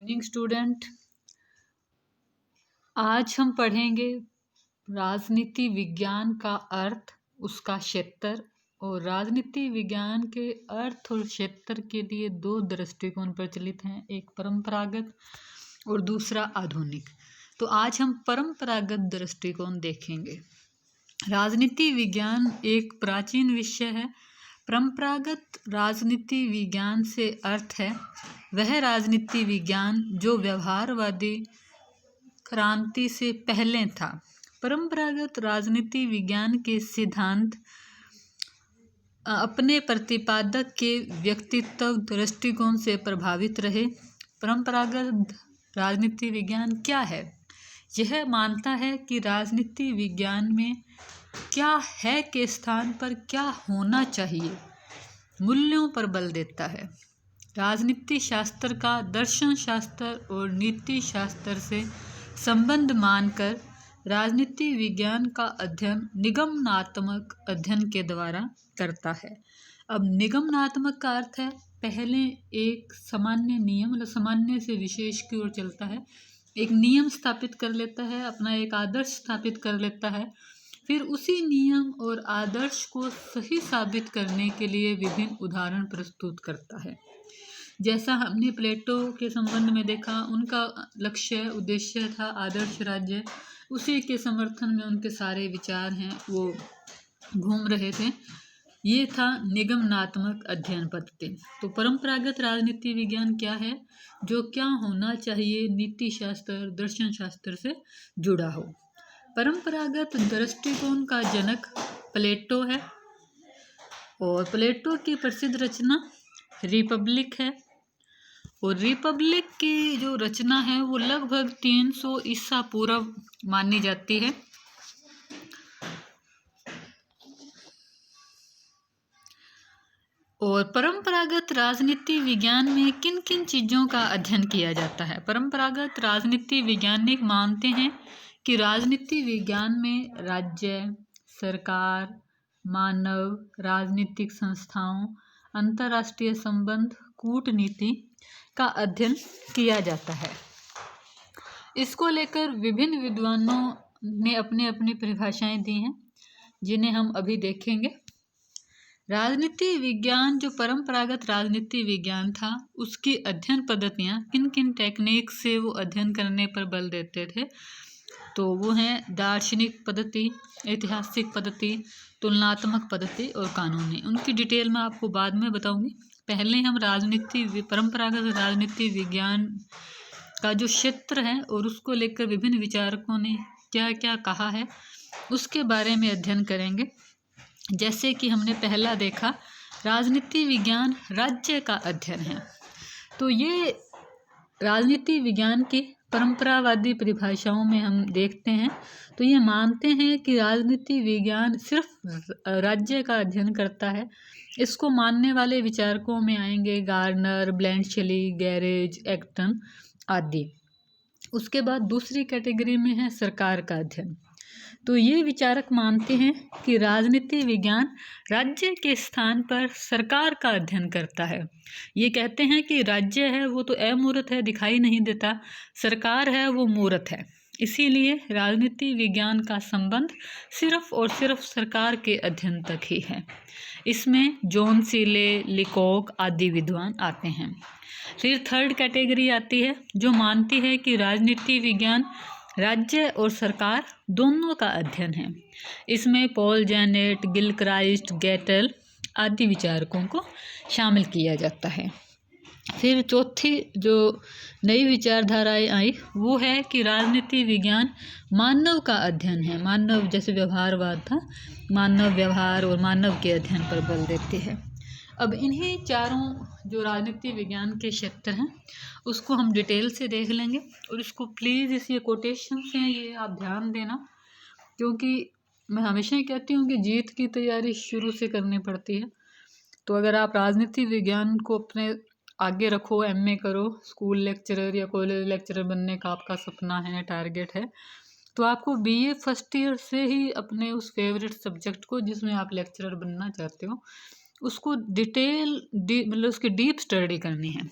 Evening student, आज हम पढ़ेंगे राजनीति विज्ञान का अर्थ, उसका क्षेत्र। और राजनीति विज्ञान के अर्थ और क्षेत्र के लिए दो दृष्टिकोण प्रचलित हैं, एक परंपरागत और दूसरा आधुनिक। तो आज हम परंपरागत दृष्टिकोण देखेंगे। राजनीति विज्ञान एक प्राचीन विषय है। परंपरागत राजनीति विज्ञान से अर्थ है वह राजनीति विज्ञान जो व्यवहारवादी क्रांति से पहले था। परंपरागत राजनीति विज्ञान के सिद्धांत अपने प्रतिपादक के व्यक्तित्व दृष्टिकोण से प्रभावित रहे। परंपरागत राजनीति विज्ञान क्या है? यह मानता है कि राजनीति विज्ञान में क्या है के स्थान पर क्या होना चाहिए, मूल्यों पर बल देता है। राजनीति शास्त्र का दर्शन शास्त्र और नीति शास्त्र से संबंध मानकर राजनीति विज्ञान का अध्ययन निगमनात्मक अध्ययन के द्वारा करता है। अब निगमनात्मक का अर्थ है पहले एक सामान्य नियम, मतलब सामान्य से विशेष की ओर चलता है, एक नियम स्थापित कर लेता है, अपना एक आदर्श स्थापित कर लेता है, फिर उसी नियम और आदर्श को सही साबित करने के लिए विभिन्न उदाहरण प्रस्तुत करता है। जैसा हमने प्लेटो के संबंध में देखा, उनका लक्ष्य उद्देश्य था आदर्श राज्य, उसी के समर्थन में उनके सारे विचार हैं वो घूम रहे थे। ये था निगमनात्मक अध्ययन पद्धति। तो परंपरागत राजनीति विज्ञान क्या है? जो क्या होना चाहिए नीति शास्त्र दर्शन शास्त्र से जुड़ा हो। परंपरागत दृष्टिकोण का जनक प्लेटो है और प्लेटो की प्रसिद्ध रचना रिपब्लिक है। और रिपब्लिक की जो रचना है वो लगभग 300 ईसा पूर्व मानी जाती है। और परंपरागत राजनीति विज्ञान में किन किन चीज़ों का अध्ययन किया जाता है? परंपरागत राजनीति वैज्ञानिक मानते हैं कि राजनीति विज्ञान में राज्य, सरकार, मानव, राजनीतिक संस्थाओं, अंतर्राष्ट्रीय संबंध, कूटनीति का अध्ययन किया जाता है। इसको लेकर विभिन्न विद्वानों ने अपनी अपनी परिभाषाएं दी हैं, जिन्हें हम अभी देखेंगे। राजनीति विज्ञान जो परंपरागत राजनीति विज्ञान था, उसकी अध्ययन पद्धतियाँ किन किन टेक्निक से वो अध्ययन करने पर बल देते थे, तो वो हैं दार्शनिक पद्धति, ऐतिहासिक पद्धति, तुलनात्मक पद्धति और कानूनी। उनकी डिटेल मैं आपको बाद में बताऊंगी। पहले हम परंपरागत राजनीति विज्ञान का जो क्षेत्र है और उसको लेकर विभिन्न विचारकों ने क्या क्या कहा है उसके बारे में अध्ययन करेंगे। जैसे कि हमने पहला देखा, राजनीति विज्ञान राज्य का अध्ययन है। तो ये राजनीति विज्ञान की परंपरावादी परिभाषाओं में हम देखते हैं तो ये मानते हैं कि राजनीति विज्ञान सिर्फ राज्य का अध्ययन करता है। इसको मानने वाले विचारकों में आएंगे गार्नर, ब्लैंचली, गैरेज, एक्टन आदि। उसके बाद दूसरी कैटेगरी में है सरकार का अध्ययन। तो ये विचारक मानते हैं कि राजनीति विज्ञान राज्य के स्थान पर सरकार का अध्ययन करता है। ये कहते हैं कि राज्य है वो तो अमूर्त है, दिखाई नहीं देता, सरकार है वो मूर्त है। इसीलिए राजनीति विज्ञान का संबंध सिर्फ और सिर्फ सरकार के अध्ययन तक ही है। इसमें जॉन सीले, लिकॉक आदि विद्वान आते हैं। फिर थर्ड कैटेगरी आती है जो मानती है कि राजनीति विज्ञान राज्य और सरकार दोनों का अध्ययन है। इसमें पॉल जेनेट, गिलक्राइस्ट, गैटल आदि विचारकों को शामिल किया जाता है। फिर चौथी जो नई विचारधाराएं आई वो है कि राजनीति विज्ञान मानव का अध्ययन है। मानव जैसे व्यवहारवाद था, मानव व्यवहार और मानव के अध्ययन पर बल देते हैं। अब इन्हीं चारों जो राजनीति विज्ञान के क्षेत्र हैं उसको हम डिटेल से देख लेंगे। और इसको प्लीज़ इस ये कोटेशन हैं ये आप ध्यान देना, क्योंकि मैं हमेशा ही कहती हूँ कि जीत की तैयारी शुरू से करनी पड़ती है। तो अगर आप राजनीति विज्ञान को अपने आगे रखो, एमए करो, स्कूल लेक्चरर या कॉलेज लेक्चरर बनने का आपका सपना है, टारगेट है, तो आपको बीए फर्स्ट ईयर से ही अपने उस फेवरेट सब्जेक्ट को जिसमें आप लेक्चरर बनना चाहते हो उसको मतलब उसकी डीप स्टडी करनी है।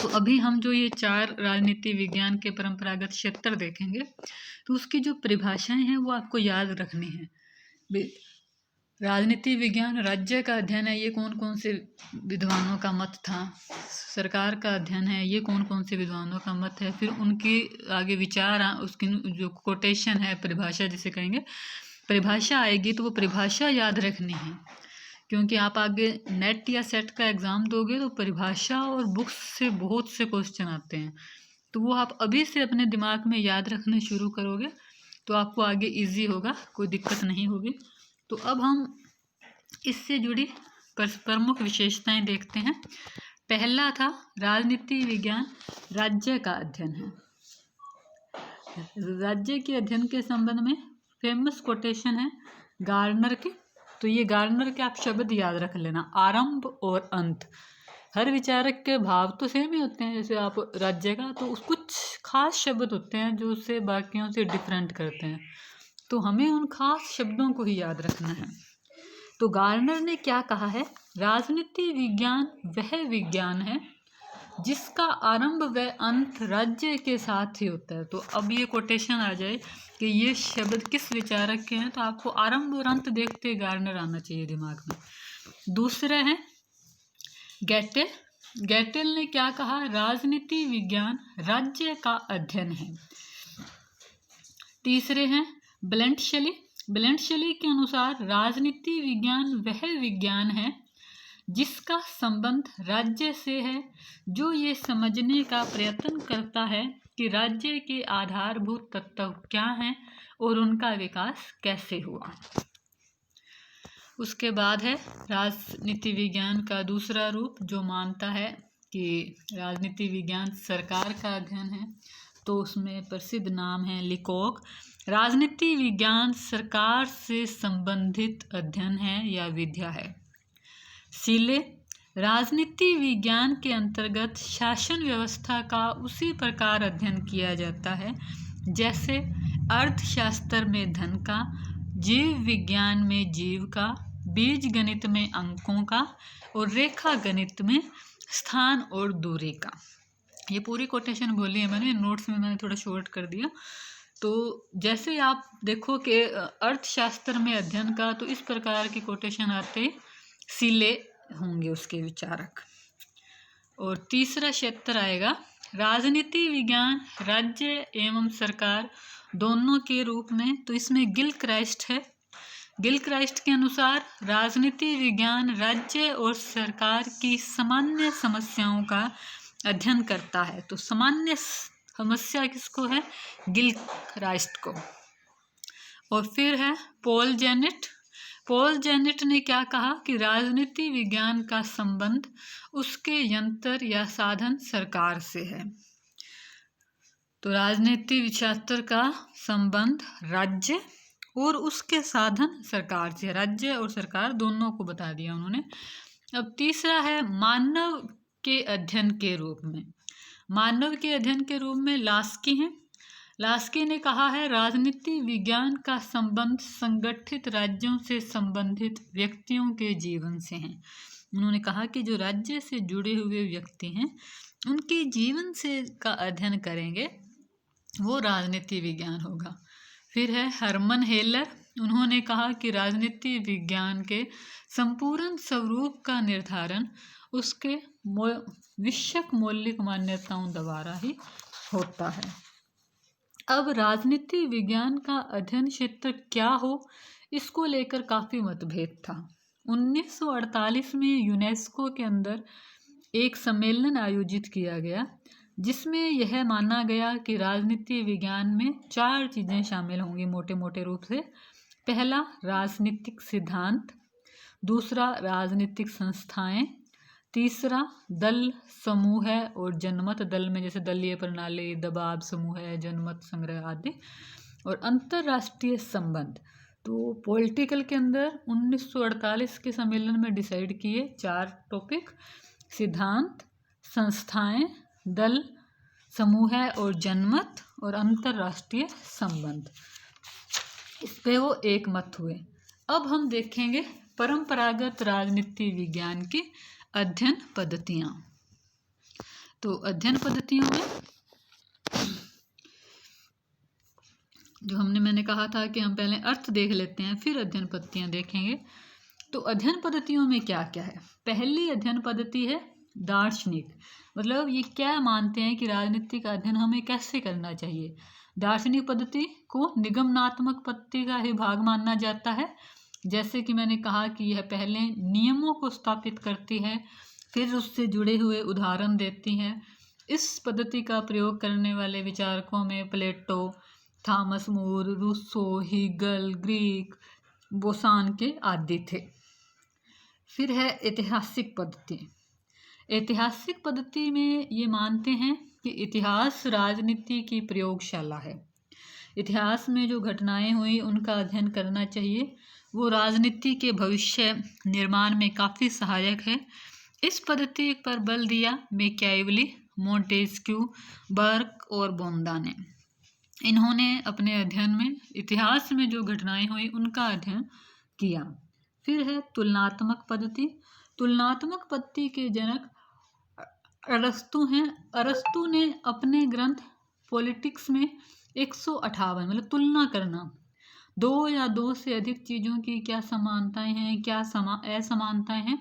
तो अभी हम जो ये 4 राजनीति विज्ञान के परंपरागत क्षेत्र देखेंगे, तो उसकी जो परिभाषाएं हैं वो आपको याद रखनी है। राजनीति विज्ञान राज्य का अध्ययन है, ये कौन कौन से विद्वानों का मत था। सरकार का अध्ययन है, ये कौन कौन से विद्वानों का मत है। फिर उनके आगे विचार, उसकी जो कोटेशन है, परिभाषा जिसे कहेंगे, परिभाषा आएगी तो वो परिभाषा याद रखनी है, क्योंकि आप आगे नेट या सेट का एग्ज़ाम दोगे तो परिभाषा और बुक्स से बहुत से क्वेश्चन आते हैं, तो वो आप अभी से अपने दिमाग में याद रखने शुरू करोगे तो आपको आगे इजी होगा, कोई दिक्कत नहीं होगी। तो अब हम इससे जुड़ी प्रमुख विशेषताएं देखते हैं। पहला था राजनीति विज्ञान राज्य का अध्ययन है। राज्य के अध्ययन के संबंध में फेमस कोटेशन है गार्नर की। तो ये गार्नर के आप शब्द याद रख लेना, आरंभ और अंत। हर विचारक के भाव तो सेम ही होते हैं, जैसे आप राज्य का, तो कुछ खास शब्द होते हैं जो उससे बाकियों से डिफरेंट करते हैं, तो हमें उन खास शब्दों को ही याद रखना है। तो गार्नर ने क्या कहा है, राजनीति विज्ञान वह विज्ञान है जिसका आरंभ व अंत राज्य के साथ ही होता है। तो अब ये कोटेशन आ जाए कि ये शब्द किस विचारक के हैं, तो आपको आरंभ और अंत देखते गार्नर आना चाहिए दिमाग में। दूसरा है गैटेल। गैटेल ने क्या कहा, राजनीति विज्ञान राज्य का अध्ययन है। तीसरे हैं ब्लेंटशली। ब्लेंटशली के अनुसार राजनीति विज्ञान वह विज्ञान है जिसका संबंध राज्य से है, जो ये समझने का प्रयत्न करता है कि राज्य के आधारभूत तत्व क्या हैं और उनका विकास कैसे हुआ। उसके बाद है राजनीति विज्ञान का दूसरा रूप, जो मानता है कि राजनीति विज्ञान सरकार का अध्ययन है। तो उसमें प्रसिद्ध नाम है लिकोक। राजनीति विज्ञान सरकार से संबंधित अध्ययन है या विद्या है। सीले, राजनीति विज्ञान के अंतर्गत शासन व्यवस्था का उसी प्रकार अध्ययन किया जाता है जैसे अर्थशास्त्र में धन का, जीव विज्ञान में जीव का, बीज गणित में अंकों का और रेखा गणित में स्थान और दूरी का। ये पूरी कोटेशन बोली है मैंने, नोट्स में मैंने थोड़ा शॉर्ट कर दिया। तो जैसे आप देखो कि अर्थशास्त्र में अध्ययन का, तो इस प्रकार की कोटेशन आते सीले होंगे उसके विचारक। और तीसरा क्षेत्र आएगा राजनीति विज्ञान राज्य एवं सरकार दोनों के रूप में। तो इसमें गिलक्राइस्ट है। गिलक्राइस्ट के अनुसार राजनीति विज्ञान राज्य और सरकार की सामान्य समस्याओं का अध्ययन करता है। तो सामान्य समस्या किसको है, गिलक्राइस्ट को। और फिर है पॉल जेनेट। पॉल जेनेट ने क्या कहा कि राजनीति विज्ञान का संबंध उसके यंत्र या साधन सरकार से है। तो राजनीति शास्त्र का संबंध राज्य और उसके साधन सरकार से, राज्य और सरकार दोनों को बता दिया उन्होंने। अब तीसरा है मानव के अध्ययन के रूप में। मानव के अध्ययन के रूप में लास्की हैं। लास्की ने कहा है राजनीति विज्ञान का संबंध संगठित राज्यों से संबंधित व्यक्तियों के जीवन से है। उन्होंने कहा कि जो राज्य से जुड़े हुए व्यक्ति हैं उनके जीवन से का अध्ययन करेंगे वो राजनीति विज्ञान होगा। फिर है हरमन हेलर। उन्होंने कहा कि राजनीति विज्ञान के संपूर्ण स्वरूप का निर्धारण उसके विषयक मौलिक मान्यताओं द्वारा ही होता है। अब राजनीति विज्ञान का अध्ययन क्षेत्र क्या हो, इसको लेकर काफ़ी मतभेद था। 1948 में यूनेस्को के अंदर एक सम्मेलन आयोजित किया गया जिसमें यह माना गया कि राजनीति विज्ञान में 4 चीज़ें शामिल होंगी मोटे मोटे रूप से। पहला राजनीतिक सिद्धांत, दूसरा राजनीतिक संस्थाएं, तीसरा दल समूह और जनमत। दल में जैसे दलीय प्रणाली, दबाव समूह, जनमत संग्रह आदि, और अंतर्राष्ट्रीय संबंध। तो पॉलिटिकल के अंदर 1948 के सम्मेलन में डिसाइड किए 4 टॉपिक, सिद्धांत, संस्थाएं, दल समूह और जनमत, और अंतर्राष्ट्रीय संबंध। इस पे वो एक मत हुए। अब हम देखेंगे परंपरागत राजनीति विज्ञान की अध्ययन पद्धतियाँ। तो अध्ययन पद्धतियों में जो मैंने कहा था कि हम पहले अर्थ देख लेते हैं फिर अध्ययन पद्धतियाँ देखेंगे। तो अध्ययन पद्धतियों में क्या क्या है। पहली अध्ययन पद्धति है दार्शनिक, मतलब ये क्या मानते हैं कि राजनीति का अध्ययन हमें कैसे करना चाहिए। दार्शनिक पद्धति को निगमनात्मक पद्धति का ही भाग माना जाता है। जैसे कि मैंने कहा कि यह पहले नियमों को स्थापित करती है, फिर उससे जुड़े हुए उदाहरण देती हैं। इस पद्धति का प्रयोग करने वाले विचारकों में Plato, Thomas More, Rousseau, Hegel, Greek, Bosanquet आदि थे। फिर है ऐतिहासिक पद्धति। ऐतिहासिक पद्धति में ये मानते हैं कि इतिहास राजनीति की प्रयोगशाला है। इतिहास में जो घटनाएं हुई उनका अध्ययन करना चाहिए, वो राजनीति के भविष्य निर्माण में काफ़ी सहायक है। इस पद्धति पर बल दिया मैकियावेली, मोंटेस्क्यू, बर्क और बोंदा ने। इन्होंने अपने अध्ययन में इतिहास में जो घटनाएं हुई उनका अध्ययन किया। फिर है तुलनात्मक पद्धति। तुलनात्मक पद्धति के जनक अरस्तु हैं। अरस्तु ने अपने ग्रंथ पॉलिटिक्स में 158 मतलब तुलना करना, दो या दो से अधिक चीज़ों की क्या समानताएं हैं, क्या असमानताएं हैं,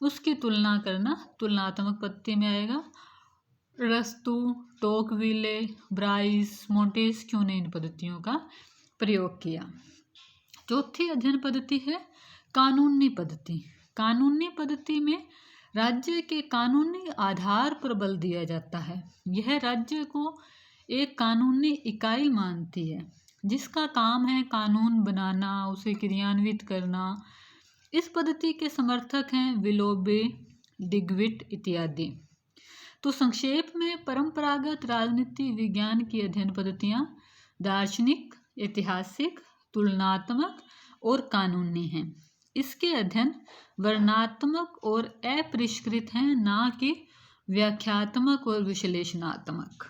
उसकी तुलना करना तुलनात्मक पद्धति में आएगा। अरस्तु, टोकविले, ब्राइस, मोंटेस्क्यू ने इन पद्धतियों का प्रयोग किया। चौथी अध्ययन पद्धति है कानूनी पद्धति। कानूनी पद्धति में राज्य के कानूनी आधार पर बल दिया जाता है। यह राज्य को एक कानूनी इकाई मानती है जिसका काम है कानून बनाना, उसे क्रियान्वित करना। इस पद्धति के समर्थक हैं विलोबे, डिग्विट इत्यादि। तो संक्षेप में परंपरागत राजनीति विज्ञान की अध्ययन पद्धतियाँ दार्शनिक, ऐतिहासिक, तुलनात्मक और कानूनी हैं। इसके अध्ययन वर्णनात्मक और अपरिष्कृत हैं, ना कि व्याख्यात्मक और विश्लेषणात्मक।